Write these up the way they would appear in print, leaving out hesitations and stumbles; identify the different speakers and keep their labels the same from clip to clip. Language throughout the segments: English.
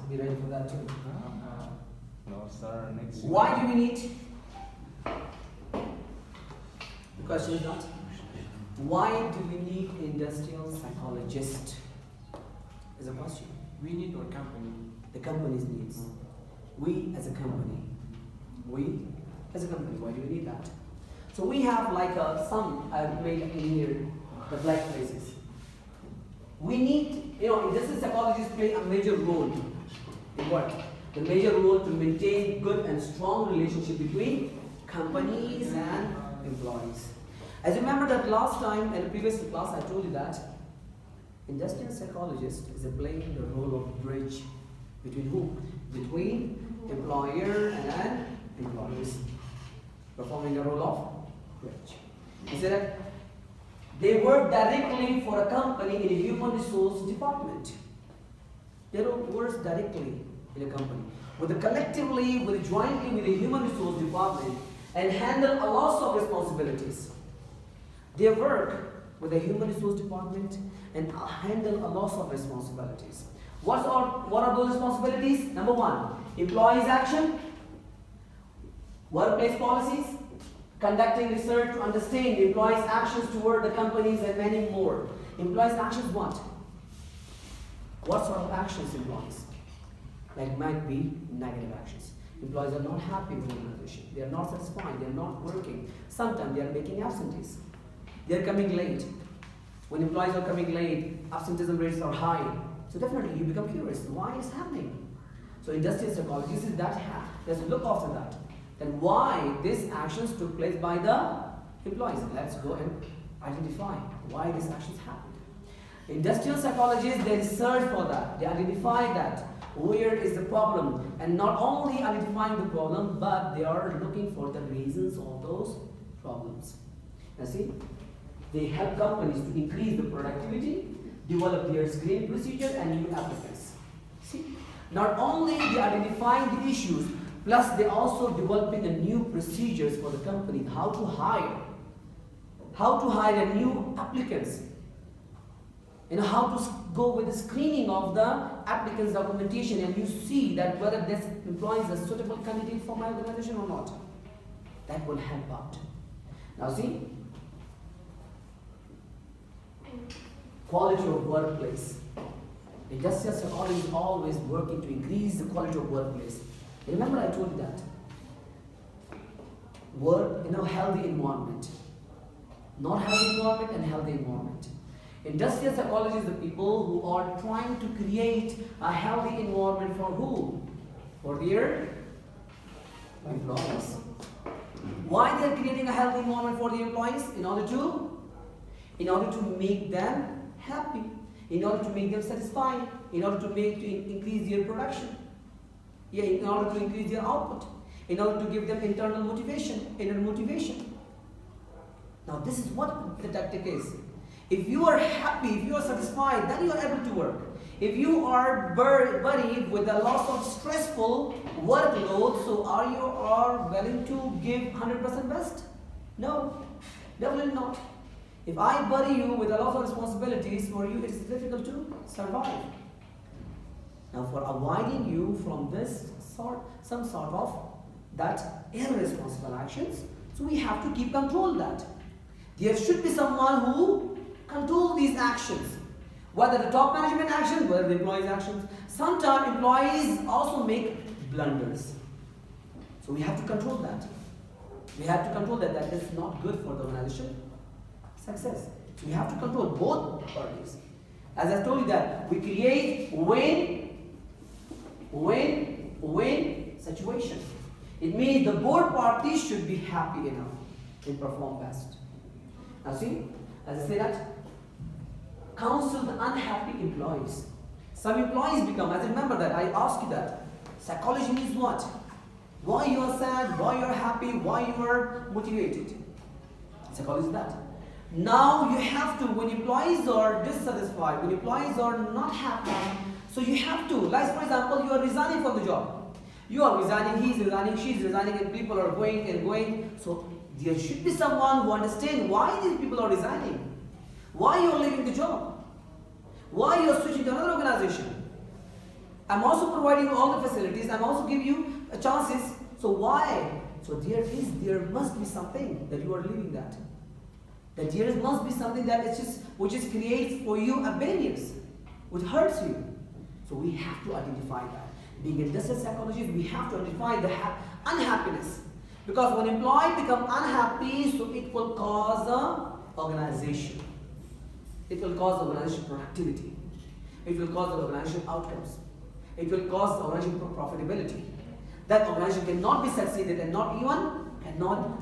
Speaker 1: Be ready for that too.
Speaker 2: No, sir. Next.
Speaker 1: Why do we need? The question is not. Why do we need industrial psychologists? Is a question.
Speaker 2: We need our company.
Speaker 1: The company's needs. We as a company. Why do we need that? So we have like some I've made in here, the black places. We need, industrial psychologists play a major role in what? The major role to maintain good and strong relationship between companies and employees. As you remember that last time in the previous class I told you that industrial psychologist is playing the role of bridge between who? Between employer and employees. Performing the role of bridge. You see that? They work directly for a company in a human resource department. They don't work directly in a company. Collectively, jointly with the human resource department and handle a lot of responsibilities. They work with the human resource department and handle a lot of responsibilities. What are those responsibilities? Number one, employees' action, workplace policies, conducting research to understand employees' actions toward the companies and many more. Employees' actions what? What sort of actions employees? Like might be negative actions. Employees are not happy with the organization. They are not satisfied. They are not working. Sometimes they are making absentees. They are coming late. When employees are coming late, absenteeism rates are high. So definitely you become curious. Why is happening? So industrial psychologists is that let's look after that. Then why these actions took place by the employees? Let's go and identify why these actions happened. Industrial psychologists, they research for that. They identify that where is the problem, and not only identifying the problem, but they are looking for the reasons of those problems. Now see, they help companies to increase the productivity, develop their screening procedure and new applicants. See, not only they identifying the issues, plus they also developing a new procedures for the company, how to hire a new applicants, how to go with the screening of the applicants' documentation, and you see that whether this employee is a suitable candidate for my organization or not. That will help out. Now see, quality of workplace. Industrial psychology is always working to increase the quality of workplace. Remember I told you that. Work in a healthy environment. Not healthy environment and healthy environment. Industrial psychology is the people who are trying to create a healthy environment for who? For their employees. Why they are creating a healthy environment for the employees? In order to make them happy, in order to make them satisfied, in order to increase their production, in order to increase their output, in order to give them internal motivation, inner motivation. Now this is what the tactic is. If you are happy, if you are satisfied, then you are able to work. If you are buried with a lot of stressful workload, so are you willing to give 100% best? No, definitely not. If I bury you with a lot of responsibilities, for you it is difficult to survive. Now for avoiding you from some sort of that irresponsible actions, so we have to keep control that. There should be someone who control these actions. Whether the top management action, whether the employees' actions. Sometimes employees also make blunders. So we have to control that. We have to control that. That is not good for the organization success. So we have to control both parties. As I told you that, we create win-win situation. It means the both parties should be happy enough to perform best. Now see, as I say that, counsel the unhappy employees. Some employees become, as I remember that, I asked you that, psychology means what? Why you are sad, why you are happy, why you are motivated. Psychology is that. Now you have to, when employees are dissatisfied, when employees are not happy, so you have to, like for example, you are resigning from the job. You are resigning, he is resigning, she is resigning, and people are going and going. So there should be someone who understands why these people are resigning. Why you are leaving the job? Why you are switching to another organization? I'm also providing all the facilities. I'm also giving you chances. So why? So there must be something that you are leaving that. That there must be something that is just which is creates for you a barriers, which hurts you. So we have to identify that. Being industrial psychologists, we have to identify the unhappiness. Because when employee become unhappy, so it will cause a organization. It will cause organization productivity. It will cause the organization outcomes. It will cause the organization profitability. That organization cannot be succeeded and cannot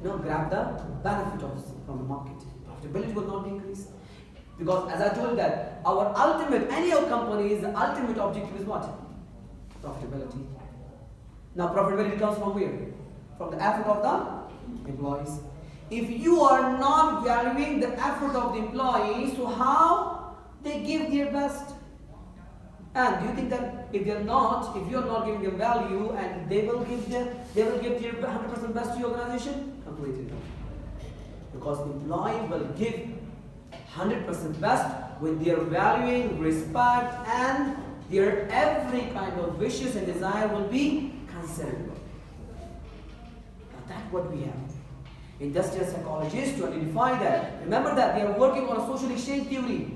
Speaker 1: grab the benefit from the market. Profitability will not be increased. Because as I told that, any of companies, the ultimate objective is what? Profitability. Now profitability comes from where? From the effort of the employees. If you are not valuing the effort of the employees, so how they give their best? And do you think that if you are not giving them value, and they will give their 100% best to your organization? Completely no. Because employee will give 100% best when they are valuing, respect, and their every kind of wishes and desire will be considered. Now that's what we have. Industrial psychologists to identify that. Remember that they are working on a social exchange theory.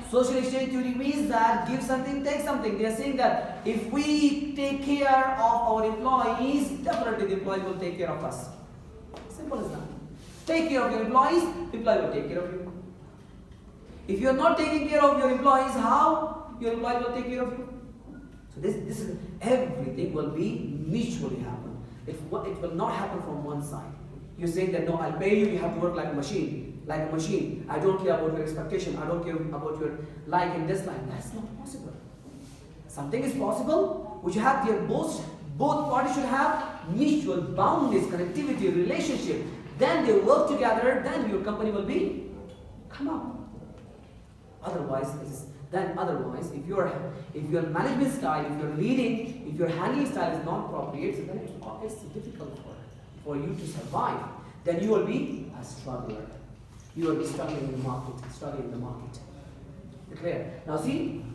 Speaker 1: Social exchange theory means that give something, take something. They are saying that if we take care of our employees, definitely the employee will take care of us. Simple as that. Take care of your employees, the employee will take care of you. If you are not taking care of your employees, how your employee will take care of you? So this is everything will be mutually happen. It will not happen from one side. You're saying that no, I'll pay you, you have to work like a machine. Like a machine. I don't care about your expectation. I don't care about your like and dislike. That's not possible. Something is possible which have their both parties should have mutual boundless connectivity, relationship. Then they work together, then your company will be come up. Otherwise, if your management style, if your leading, if your handling style is not appropriate, so then it's difficult for you to survive. Then you will be a struggler. You will be struggling in the market. Clear? Now see,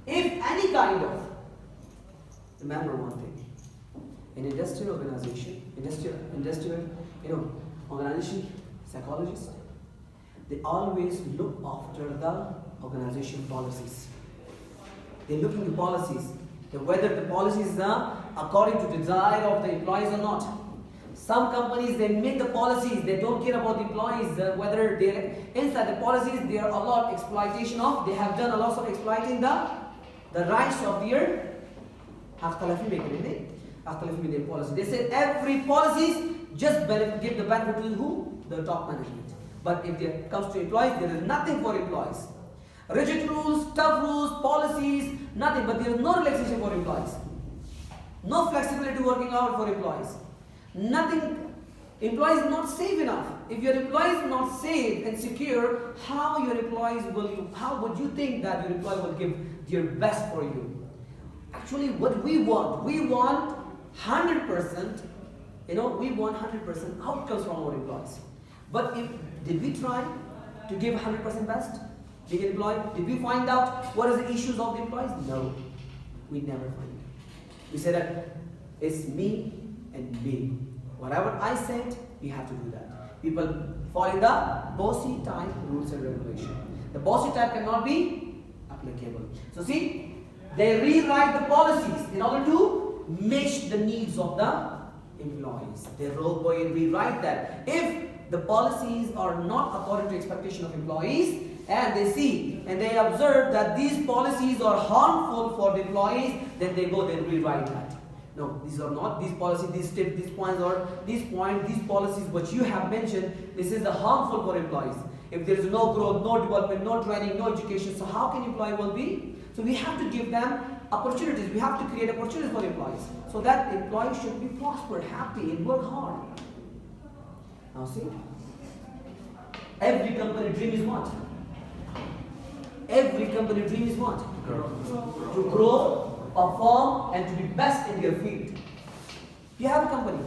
Speaker 1: if any kind of, remember one thing, in industrial organization, organization psychologists, they always look after the organization policies. They look into policies, whether the policies are according to the desire of the employees or not. Some companies, they make the policies, they don't care about the employees, whether they're inside the policies, they are a lot exploitation of, they have done a lot of exploiting the rights of their policy. They say every policies just give the benefit to who? The top management. But if it comes to employees, there is nothing for employees. Rigid rules, tough rules, policies, nothing, but there is no relaxation for employees. No flexibility working out for employees. Nothing. Employees not safe enough. If your employees is not safe and secure, how would you think that your employee will give their best for you? Actually, what we want 100%, we want 100% outcomes from our employees. But did we try to give 100% best? Did we find out what is the issues of the employees? No, we never find it. We say that it's me and me. Whatever I said, we have to do that. People follow the bossy type rules and regulations. The bossy type cannot be applicable. So see, they rewrite the policies in order to match the needs of the employees. They rewrite that. If the policies are not according to expectation of employees, and they see and they observe that these policies are harmful for the employees, then they rewrite that. No, these are not, these policies, these policies which you have mentioned, this is the harmful for employees. If there is no growth, no development, no training, no education, so how can employee will be? So we have to give them opportunities, we have to create opportunities for employees, so that employees should be prospered, happy, and work hard. Now see, every company dream is what? Every company dream is what? To grow, perform, and to be best in their field. You have a company.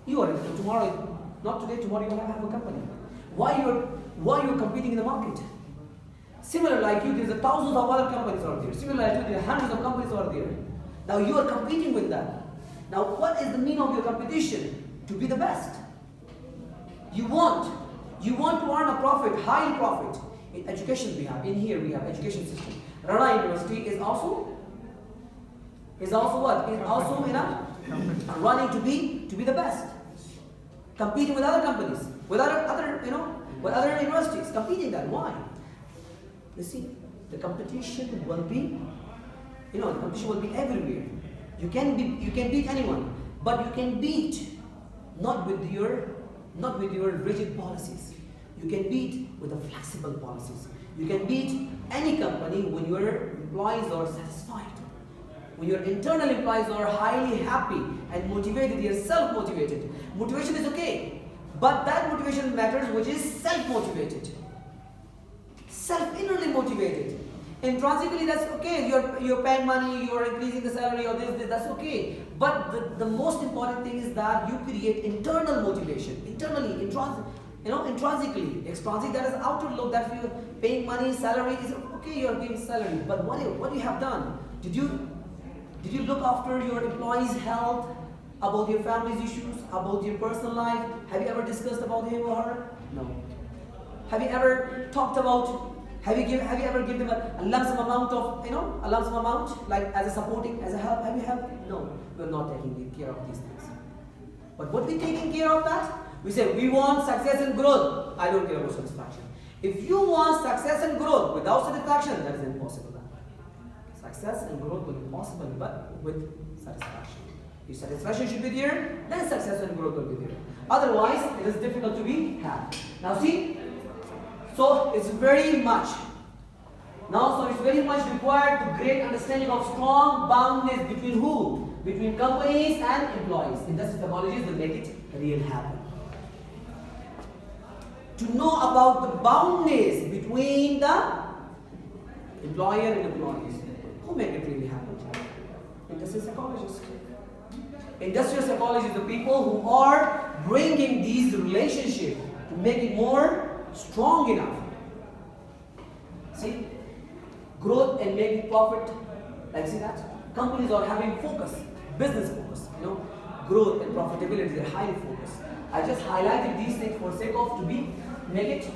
Speaker 1: You are tomorrow, not today, tomorrow you will have a company. Why you're competing in the market? Similar like you, there's thousands of other companies out there. Similar like you, there are hundreds of companies out there. Now you are competing with them. Now what is the meaning of your competition? To be the best. You want to earn a profit, high profit. In education we have, in here we have education system. RANA University is also what? Is also in a running to be the best. Competing with other companies, with other universities, competing that. Why? You see, the competition will be, the competition will be everywhere. You can beat anyone, but you can beat not with your rigid policies. You can beat with the flexible policies. You can beat any company when your employees are satisfied. When your internal employees are highly happy and motivated, they are self-motivated. Motivation is okay, but that motivation matters which is self-motivated. Self-innerly motivated. Intrinsically, that's okay. You're paying money, you're increasing the salary or this, that's okay. But the most important thing is that you create internal motivation. Internally, intrinsically. Extrinsic, that is outer look, that you're paying money, salary is okay, you're giving salary. But what you have done? Did you look after your employees' health, about your family's issues, about your personal life? Have you ever discussed about him or her? No. Have you ever talked about? Have you ever given them a lump sum amount, like as a supporting, as a help? Have you helped? No, we're not taking care of these things. But what we taking care of that? We say we want success and growth. I don't care about satisfaction. If you want success and growth without satisfaction, that is impossible. Success and growth will be possible, but with satisfaction. If satisfaction should be there, then success and growth will be there. Otherwise, it is difficult to be had. Now see, so it's very much required to great understanding of strong boundaries between who? Between companies and employees. Industry psychologists will make it real happen. To know about the boundaries between the employer and employees. Who make it really happen? Industrial psychologists. Industrial psychologists are the people who are bringing these relationships to make it more strong enough. See, growth and making profit. Like see that? Companies are having focus, business focus. Growth and profitability, they're highly focused. I just highlighted these things for sake of make it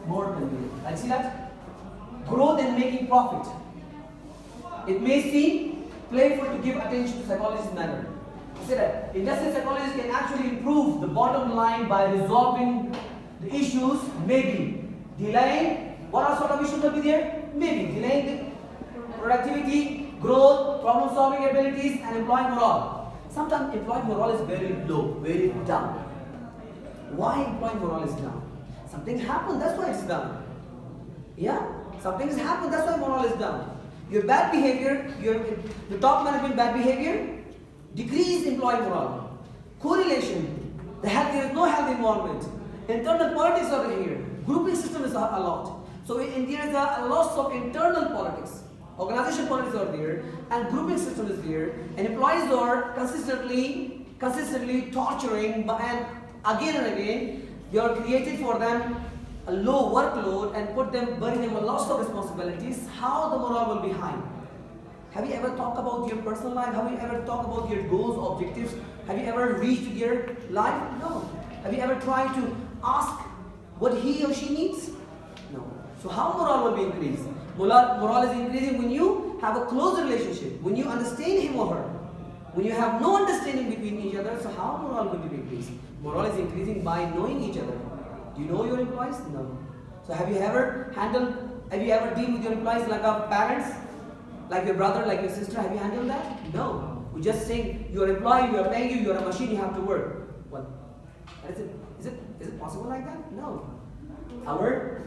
Speaker 1: more convenient. Like see that? Growth and making profit. It may seem playful to give attention to psychologist's manner. See that? Industrial psychologists can actually improve the bottom line by resolving the issues, maybe delaying. What are sort of issues will be there? Maybe delaying the productivity, growth, problem solving abilities, and employee morale. Sometimes employee morale is very low, very down. Why employee morale is down? Something happened, that's why it's down. Yeah? Something has happened, that's why morale is down. Your bad behavior, the top management bad behavior, decrease employee morale. Correlation, there is no healthy environment. Internal politics are here. Grouping system is a lot. So there is a loss of internal politics. Organization politics are there, and grouping system is there, and employees are consistently torturing, and again and again, they are created for them a low workload and bury them a lots of responsibilities. How the morale will be high? Have you ever talked about your personal life? Have you ever talked about your goals, objectives? Have you ever reached your life? No. Have you ever tried to ask what he or she needs? No. So how morale will be increased? Morale is increasing when you have a close relationship, when you understand him or her. When you have no understanding between each other, so how morale will be increased? Morale is increasing by knowing each other. Do you know your employees? No. So have you ever dealt with your employees like our parents? Like your brother, like your sister? Have you handled that? No. We just saying, you're an employee, we are paying you, you're a machine, you have to work. Well, is it possible like that? No.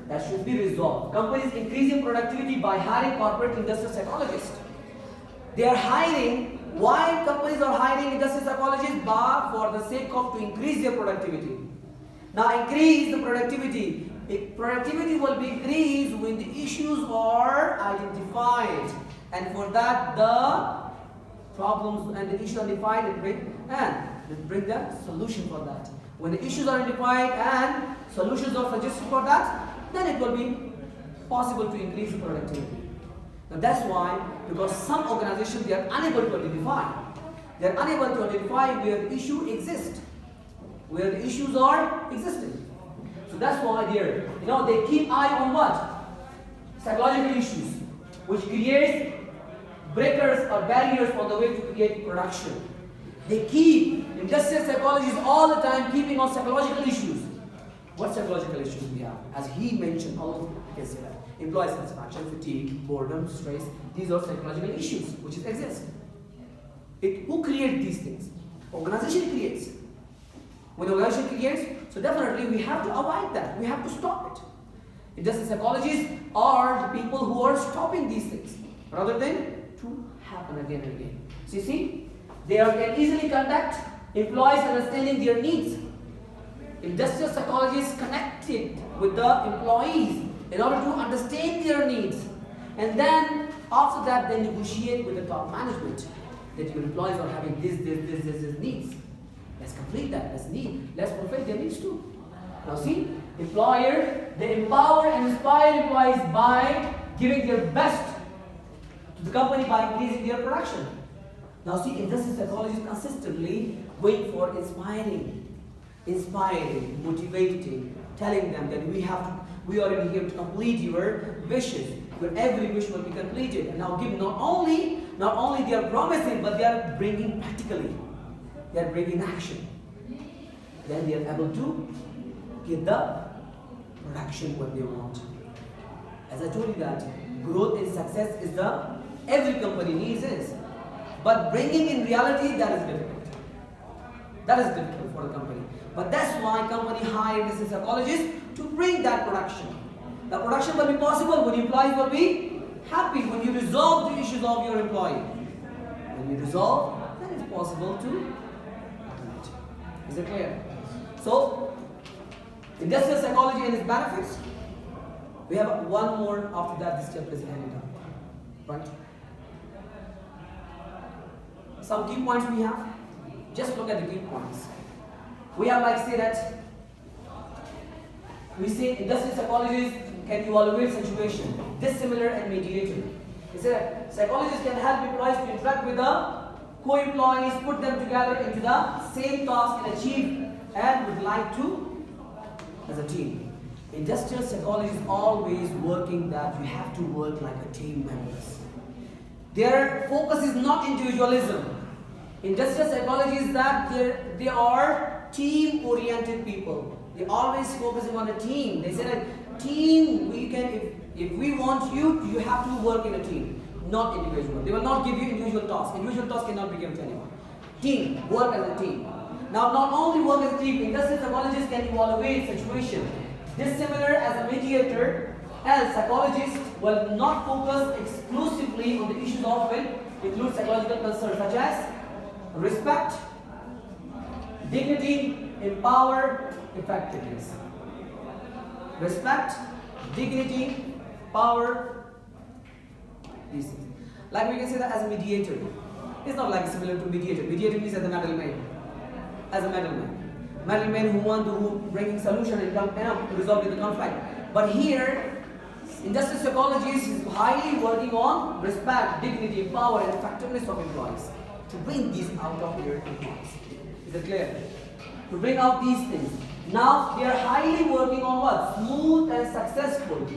Speaker 1: That should be resolved. Companies increasing productivity by hiring corporate industrial psychologists. They are hiring. Why companies are hiring industrial psychologists? For the sake of to increase their productivity. Now increase the productivity. Productivity will be increased when the issues are identified. And for that, the problems and the issues are identified and bring the solution for that. When the issues are identified and solutions are suggested for that, then it will be possible to increase the productivity. Now that's why, because some organizations, they are unable to identify. They are unable to identify where the issue exists, where the issues are existing. So that's why they keep eye on what? Psychological issues, which creates breakers or barriers on the way to create production. They keep, industrial psychologists all the time keeping on psychological issues. What psychological issues we have? As he mentioned, all of you can say that. Employee satisfaction, fatigue, boredom, stress, these are psychological issues which exist. Who creates these things? Organization creates. When the organization creates, so definitely we have to avoid that. We have to stop it. Industrial psychologists are the people who are stopping these things rather than to happen again and again. So you see, they can easily conduct employees understanding their needs. Industrial psychologists connected with the employees in order to understand their needs. And then after that, they negotiate with the top management that your employees are having this needs. Let's complete that. Let's fulfill their needs too. Now see, employer, they empower and inspire employees by giving their best to the company by increasing their production. Now see, industrial psychologists consistently wait for inspiring, motivating, telling them that we are in here to complete your wishes. Your every wish will be completed. And now give not only they are promising, but they are bringing practically. They are bringing action. Then they are able to get the production what they want. As I told you that growth and success is every company needs is. But bringing in reality, that is difficult. That is difficult for the company. But that's why company hire business psychologists to bring that production. The production will be possible when employees will be happy, when you resolve the issues of your employee. When you resolve, then it's possible to happen it. Is it clear? So, industrial psychology and its benefits. We have one more after that, this chapter is ended up. Right? Some key points we have. Just look at the key points. We have we say industrial psychologists can evaluate situation, dissimilar and mediator. They say that psychologists can help employees to interact with the co-employees, put them together into the same task and achieve and would like to as a team. Industrial psychology is always working that you have to work like a team members. Their focus is not individualism. Industrial psychology is that they are team-oriented people. They always focusing on a team. They say that team, if we want you, you have to work in a team, not individual. They will not give you individual tasks. Individual tasks cannot be given to anyone. Team, work as a team. Now, not only work as a team, industrial psychologists can evaluate situation. Dissimilar as a mediator, as psychologists will not focus exclusively on the issues of it, include psychological concerns such as respect, dignity, empower, effectiveness. Respect, dignity, power, these things. Like we can say that as a mediator. It's not like similar to mediator. Mediator means as a middleman. As a middleman. Middleman who bringing solution and resolving the conflict. But here, industrial psychologists is highly working on respect, dignity, power, and effectiveness of employees. To bring these out of their employees. Is it clear? To bring out these things. Now they are highly working on what? Smooth and successful.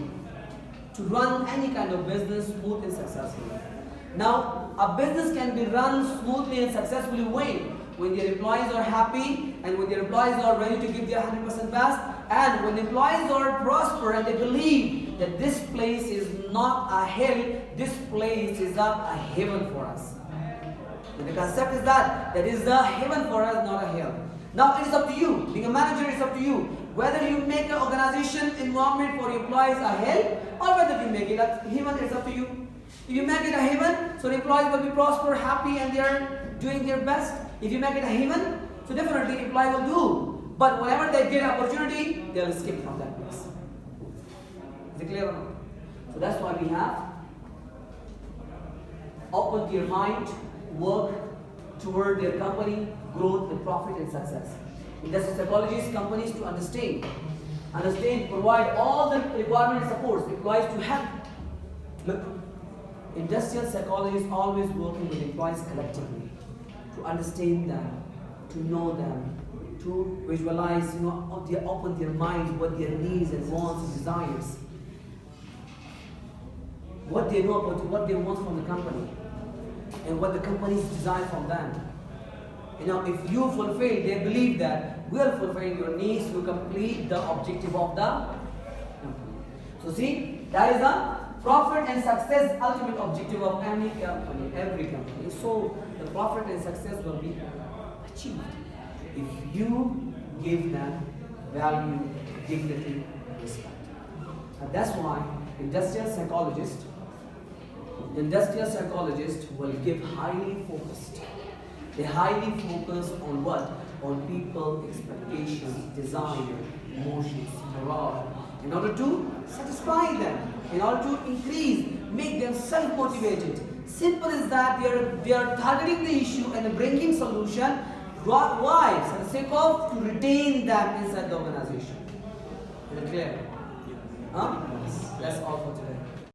Speaker 1: To run any kind of business smooth and successfully. Now a business can be run smoothly and successfully when their employees are happy and when their employees are ready to give their 100% best, and when employees are prosper and they believe that this place is not a hell, this place is a heaven for us. And the concept is that is a heaven for us, not a hell. Now it is up to you. Being a manager, it's up to you. Whether you make an organization environment for employees a hell or whether you make it a heaven, it's up to you. If you make it a heaven, so the employees will be prosper, happy, and they are doing their best. If you make it a heaven, so definitely employee will do. But whenever they get an opportunity, they'll escape from that place. Is it clear or not? So that's why we have open their mind, work toward their company, growth, and profit and success. Industrial psychologists companies to understand understand, provide all the requirement and supports employees to help. Look, industrial psychology is always working with employees collectively to understand them, to know them, to visualize, open their minds, what their needs and wants and desires, what they know about what they want from the company, and what the company's desire from them. If you fulfill, they believe that we are fulfilling your needs to complete the objective of the company. So see, that is the profit and success ultimate objective of any company, every company. So the profit and success will be achieved if you give them value, dignity, respect. And that's why industrial psychologists will give highly focused. They highly focus on what? On people, expectations, desire, emotions, morale, in order to satisfy them, in order to increase, make them self-motivated. Simple as that. They are targeting the issue and bringing solution. Why? For the sake of to retain them inside the organization. Is it clear? Huh? That's all for today.